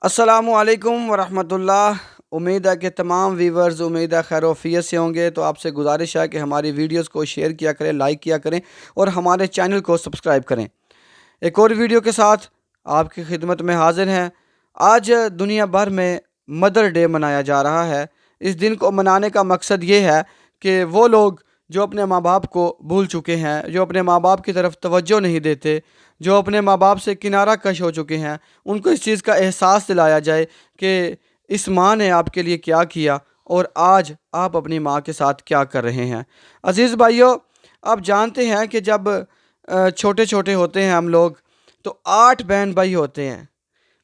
अस्सलामुअलैकुम वरहमतुल्लाह। उम्मीद है कि तमाम व्यूवर्स उम्मीद है खैर वफ़ियत से होंगे। तो आपसे गुजारिश है कि हमारी वीडियोस को शेयर किया करें, लाइक किया करें और हमारे चैनल को सब्सक्राइब करें। एक और वीडियो के साथ आपकी खिदमत में हाजिर हैं। आज दुनिया भर में मदर डे मनाया जा रहा है। इस दिन को मनाने का मकसद ये है कि वो लोग जो अपने माँ बाप को भूल चुके हैं, जो अपने माँ बाप की तरफ तवज्जो नहीं देते, जो अपने माँ बाप से किनारा कश हो चुके हैं, उनको इस चीज़ का एहसास दिलाया जाए कि इस माँ ने आपके लिए क्या किया और आज आप अपनी माँ के साथ क्या कर रहे हैं। अज़ीज़ भाइयों, आप जानते हैं कि जब छोटे छोटे होते हैं हम लोग, तो 8 बहन भाई होते हैं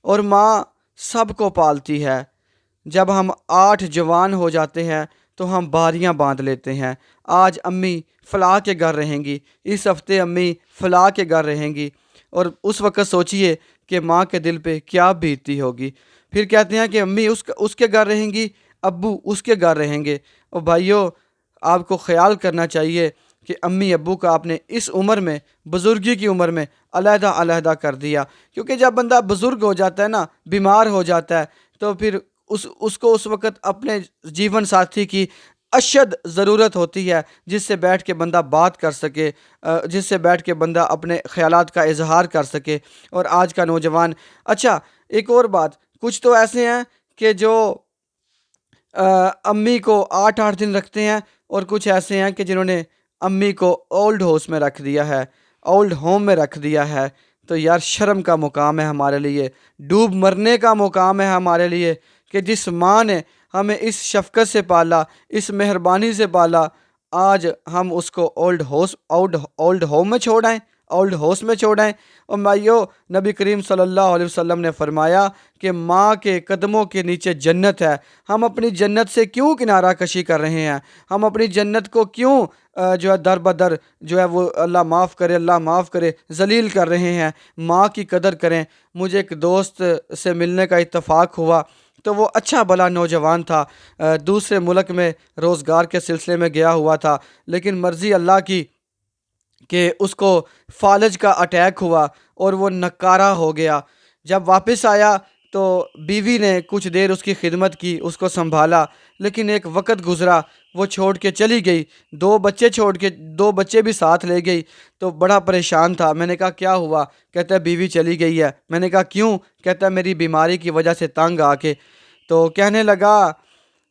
और माँ सबको पालती है। जब हम 8 जवान हो जाते हैं तो हम बारियां बांध लेते हैं। आज अम्मी फ़लाँ के घर रहेंगी, इस हफ्ते अम्मी फ़लाँ के घर रहेंगी, और उस वक़्त सोचिए कि माँ के दिल पे क्या बीतती होगी। फिर कहते हैं कि अम्मी उसके घर रहेंगी, अब्बू उसके घर रहेंगे। और भाइयों, आपको ख़याल करना चाहिए कि अम्मी अब्बू का आपने इस उम्र में, बुज़ुर्गी की उम्र में अलहदा अलहदा कर दिया। क्योंकि जब बंदा बुज़ुर्ग हो जाता है ना, बीमार हो जाता है, तो फिर उसको उस वक़्त अपने जीवन साथी की अशद ज़रूरत होती है, जिससे बैठ के बंदा बात कर सके, जिससे बैठ के बंदा अपने ख़यालात का इजहार कर सके। और आज का नौजवान, अच्छा एक और बात, कुछ तो ऐसे हैं कि जो अम्मी को 8-8 दिन रखते हैं, और कुछ ऐसे हैं कि जिन्होंने अम्मी को ओल्ड हाउस में रख दिया है, ओल्ड होम में रख दिया है। तो यार, शर्म का मुकाम है हमारे लिए, डूब मरने का मुकाम है हमारे लिए कि जिस माँ ने हमें इस शफ़क़त से पाला, इस मेहरबानी से पाला, आज हम उसको ओल्ड होम में छोड़ आएँ, ओल्ड हाउस में छोड़ आएँ। और भाइयों, नबी करीम सल्लल्लाहु अलैहि वसल्लम ने फरमाया कि माँ के कदमों के नीचे जन्नत है। हम अपनी जन्नत से क्यों किनारा कशी कर रहे हैं? हम अपनी जन्नत को क्यों जो है दर बदर, जो है वो अल्लाह माफ़ करे, अल्लाह माफ़ करे, ज़लील कर रहे हैं? माँ की कदर करें। मुझे एक दोस्त से मिलने का इत्तफ़ाक हुआ, तो वो अच्छा भला नौजवान था, दूसरे मुल्क में रोज़गार के सिलसिले में गया हुआ था, लेकिन मर्ज़ी अल्लाह की कि उसको फालज का अटैक हुआ और वो नकारा हो गया। जब वापस आया तो बीवी ने कुछ देर उसकी खिदमत की, उसको संभाला, लेकिन एक वक़्त गुज़रा, वो छोड़ के चली गई। 2 बच्चे छोड़ के, 2 बच्चे भी साथ ले गई। तो बड़ा परेशान था। मैंने कहा क्या हुआ? कहता है बीवी चली गई है। मैंने कहा क्यों? कहता है मेरी बीमारी की वजह से तंग आके। तो कहने लगा,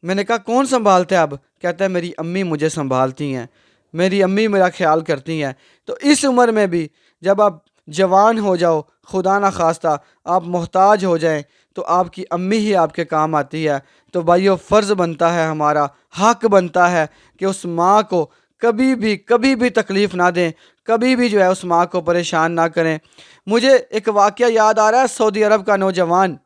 मैंने कहा कौन संभालता है अब? कहता है मेरी अम्मी मुझे संभालती हैं, मेरी अम्मी मेरा ख्याल करती हैं। तो इस उम्र में भी जब आप जवान हो जाओ, खुदा ना खास्ता आप मोहताज हो जाएं, तो आपकी अम्मी ही आपके काम आती है। तो भाइयों, फ़र्ज़ बनता है, हमारा हक बनता है कि उस माँ को कभी भी तकलीफ़ ना दें, कभी भी जो है उस माँ को परेशान ना करें। मुझे एक वाक़या याद आ रहा है, सऊदी अरब का नौजवान,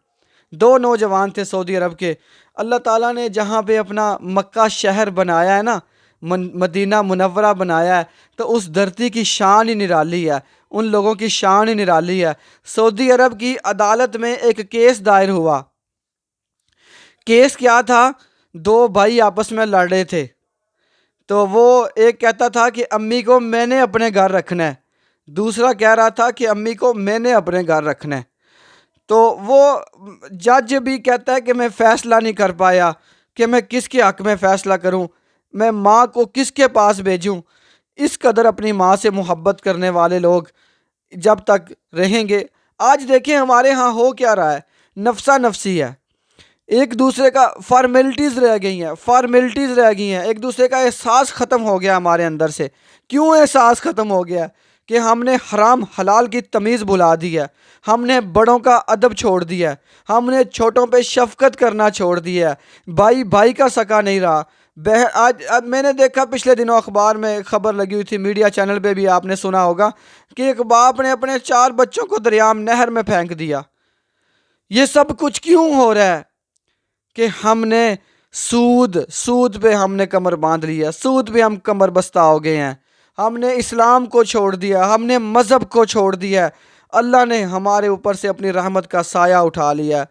2 नौजवान थे सऊदी अरब के। अल्लाह ताला ने जहाँ पे अपना मक्का शहर बनाया है ना, मदीना मुनव्वरा बनाया है, तो उस धरती की शान ही निराली है, उन लोगों की शान ही निराली है। सऊदी अरब की अदालत में एक केस दायर हुआ। केस क्या था? 2 भाई आपस में लड़ रहे थे। तो वो एक कहता था कि अम्मी को मैंने अपने घर रखना है, दूसरा कह रहा था कि अम्मी को मैंने अपने घर रखना है। तो वो जज भी कहता है कि मैं फ़ैसला नहीं कर पाया कि मैं किसके हक़ में फ़ैसला करूं, मैं माँ को किसके पास भेजूं। इस कदर अपनी माँ से मोहब्बत करने वाले लोग जब तक रहेंगे, आज देखें हमारे यहाँ हो क्या रहा है, नफसा नफसी है, एक दूसरे का फॉर्मेलिटीज़ रह गई हैं, एक दूसरे का एहसास ख़त्म हो गया हमारे अंदर से। क्यों एहसास ख़त्म हो गया? कि हमने हराम हलाल की तमीज़ भुला दी है, हमने बड़ों का अदब छोड़ दिया है, हमने छोटों पे शफ़क़त करना छोड़ दिया है, भाई भाई का सका नहीं रहा। आज मैंने देखा, पिछले दिनों अखबार में खबर लगी हुई थी, मीडिया चैनल पे भी आपने सुना होगा कि एक बाप ने अपने 4 बच्चों को दरियाम नहर में फेंक दिया। ये सब कुछ क्यों हो रहा है? कि हमने सूद सूद पे हमने कमर बांध ली है, सूद पे हम कमर बस्ता हो गए हैं, हमने इस्लाम को छोड़ दिया, हमने मज़हब को छोड़ दिया है। अल्लाह ने हमारे ऊपर से अपनी रहमत का साया उठा लिया है।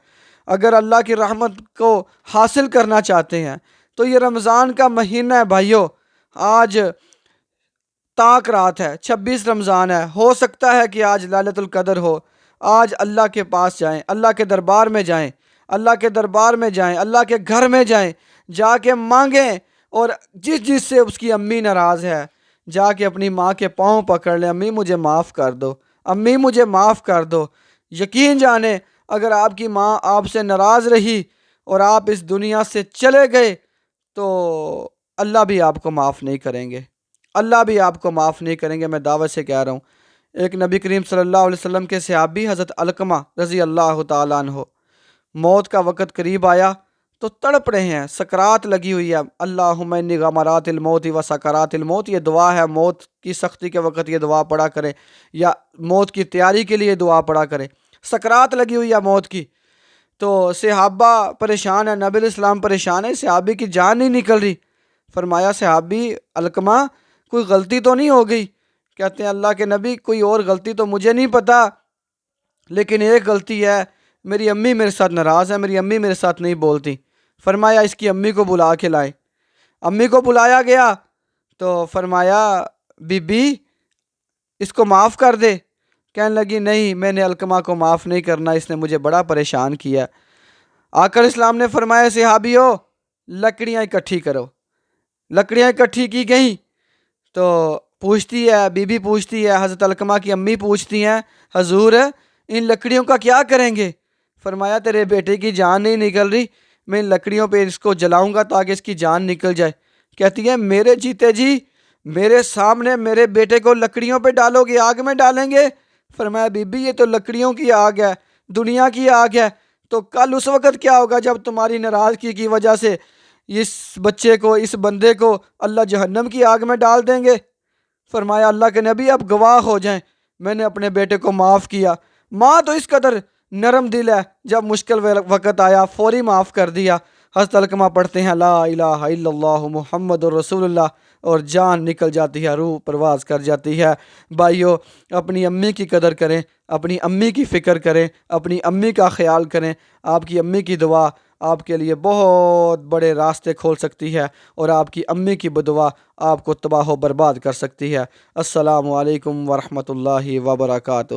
अगर अल्लाह की रहमत को हासिल करना चाहते हैं तो ये रमज़ान का महीना है भाइयों। आज ताक रात है, 26 रमज़ान है, हो सकता है कि आज लैलतुल कदर हो, آج اللہ کے پاس جائیں، اللہ کے دربار میں جائیں، اللہ کے دربار میں جائیں، اللہ کے گھر میں جائیں، جا کے مانگیں، اور جس سے اس کی امی ناراض ہے جا کے اپنی ماں کے پاؤں پکڑ لیں، امی مجھے معاف کر دو، امی مجھے معاف کر دو۔ یقین جانیں اگر آپ کی ماں آپ سے ناراض رہی اور آپ اس دنیا سے چلے گئے تو اللہ بھی آپ کو معاف نہیں کریں گے، اللہ بھی آپ کو معاف نہیں کریں گے، میں دعوت سے کہہ رہا ہوں۔ ایک نبی کریم صلی اللہ علیہ وسلم کے صحابی حضرت علقمہ رضی اللہ تعالیٰ عنہ، موت کا وقت قریب آیا تو تڑپ رہے ہیں، سکرات لگی ہوئی ہے، اللہم انی غمرات الموت و سکرات الموت، یہ دعا ہے، موت کی سختی کے وقت یہ دعا پڑھا کریں، یا موت کی تیاری کے لیے دعا پڑھا کریں۔ سکرات لگی ہوئی ہے موت کی، تو صحابہ پریشان ہے، نبی علیہ السلام پریشان ہے، صحابی کی جان نہیں نکل رہی۔ فرمایا صحابی علقمہ کوئی غلطی تو نہیں ہو گئی؟ کہتے ہیں اللہ کے نبی کوئی اور غلطی تو مجھے نہیں پتا، لیکن ایک غلطی ہے، میری امی میرے ساتھ ناراض ہے، میری امی میرے ساتھ نہیں بولتی۔ فرمایا اس کی امی کو بلا کے لائیں۔ امی کو بلایا گیا تو فرمایا بی بی اس کو معاف کر دے۔ کہنے لگی نہیں، میں نے علقمہ کو معاف نہیں کرنا، اس نے مجھے بڑا پریشان کیا۔ آقا اسلام نے فرمایا صحابیو لکڑیاں اکٹھی کرو۔ لکڑیاں اکٹھی کی گئیں تو پوچھتی ہے بی بی، پوچھتی ہے حضرت علقمہ کی امی پوچھتی ہیں حضور ان لکڑیوں کا کیا کریں گے؟ فرمایا تیرے بیٹے کی جان نہیں نکل رہی، میں ان لکڑیوں پہ اس کو جلاؤں گا تاکہ اس کی جان نکل جائے۔ کہتی ہے میرے جیتے جی میرے سامنے میرے بیٹے کو لکڑیوں پہ ڈالو گے، آگ میں ڈالیں گے؟ فرمایا بی بی یہ تو لکڑیوں کی آگ ہے، دنیا کی آگ ہے، تو کل اس وقت کیا ہوگا جب تمہاری ناراضگی کی وجہ سے اس بچے کو، اس بندے کو اللہ جہنم کی آگ میں ڈال دیں گے۔ فرمایا اللہ کے نبی اب گواہ ہو جائیں، میں نے اپنے بیٹے کو معاف کیا۔ ماں تو اس قدر نرم دل ہے، جب مشکل وقت آیا فوری معاف کر دیا۔ حضرت علقمہ پڑھتے ہیں لا الہ الا اللہ محمد الرسول اللہ، اور جان نکل جاتی ہے، روح پرواز کر جاتی ہے۔ بھائیو اپنی امی کی قدر کریں، اپنی امی کی فکر کریں، اپنی امی کا خیال کریں۔ آپ کی امی کی دعا آپ کے لیے بہت بڑے راستے کھول سکتی ہے، اور آپ کی امی کی بدعا آپ کو تباہ و برباد کر سکتی ہے۔ السلام علیکم ورحمۃ اللہ وبرکاتہ۔